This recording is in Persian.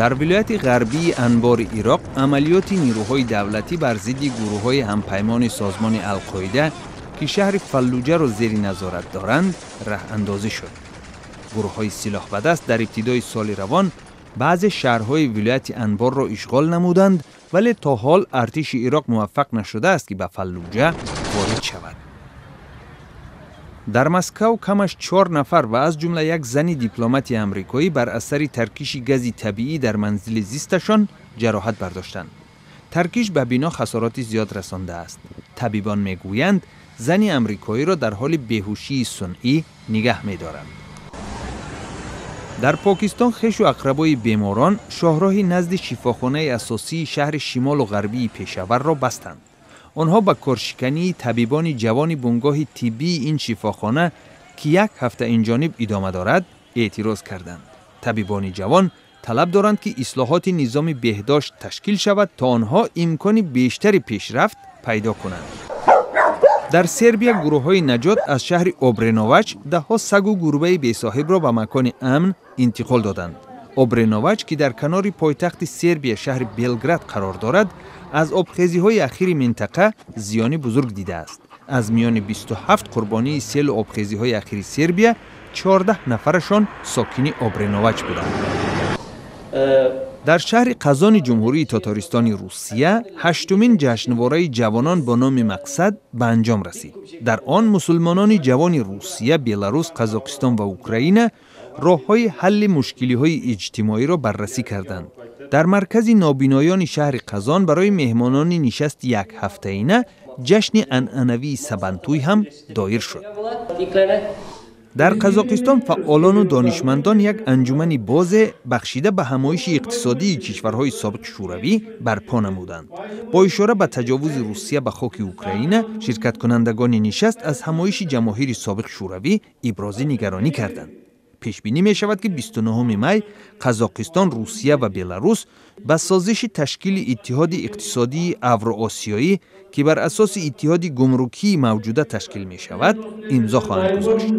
در ولایت غربی انبار عراق عملیات نیروهای دولتی بر ضد گروه‌های همپیمان سازمان القاعده که شهر فلوجه را زیر نظارت دارند راه اندازی شد. گروه‌های سلاح به دست در ابتدای سال روان بعضی شهرهای ولایت انبار را اشغال نمودند، ولی تا حال ارتش عراق موفق نشده است که به فلوجه وارد شود. در مسکو کمش 4 نفر و از جمله یک زن دیپلمات آمریکایی بر اثر ترکیش گاز طبیعی در منزل زیستشان جراحت برداشتند. ترکیش به بنا خسارات زیاد رسانده است. طبیبان میگویند زن آمریکایی را در حال بیهوشی صنعی نگه می‌دارند. در پاکستان خش و اقربای بیماران شاهراهی نزد شفاخانه اساسی شهر شمال و غربی پشاور را بستند. آنها به کارشکنی طبیبان جوان بنگاه طبی این شفاخانه که 1 هفته این جانب ادامه دارد اعتراض کردند. طبیبان جوان طلب دارند که اصلاحات نظام بهداشت تشکیل شود تا آنها امکان بیشتر پیشرفت پیدا کنند. در سربیا گروه‌های نجات از شهر اوبرنووچ ده‌ها سگ و گربه بی‌صاحب را به مکان امن انتقال دادند. اوبرنووچ که در کنار پایتخت سربیا شهر بلگراد قرار دارد، از آبخیزی‌های اخیر منطقه زیان بزرگ دیده است. از میان 27 قربانی سیل و آبخیزی‌های اخیر سربیا، 14 نفرشان ساکن اوبرنووچ بودند. در شهر قزان جمهوری تاتارستان روسیه، 8مین جشنواره جوانان با نام مقصد به انجام رسید. در آن مسلمانان جوان روسیه، بلاروس، قزاقستان و اوکراین راه‌های حل مشکل‌های اجتماعی را بررسی کردند. در مرکز نابینایان شهر قزان برای مهمانان نشست 1 هفته‌ینه جشن عنعنوی سبنتوی هم دایر شد. در قزاقستان فعالان و دانشمندان یک انجمن باز بخشیده به همایش اقتصادی کشورهای سابق شوروی برپا نمودند. با اشاره به تجاوز روسیه به خاک اوکراین، شرکت کنندگان نشست از همایش جماهیر سابق شوروی ابراز نگرانی کردند. پیش بینی می شود که 29 می قزاقستان، روسیه و بلاروس به سازش تشکیل اتحاد اقتصادی اوراسیایی که بر اساس اتحاد گمرکی موجوده تشکیل می شود امضا خواهند گذاشت.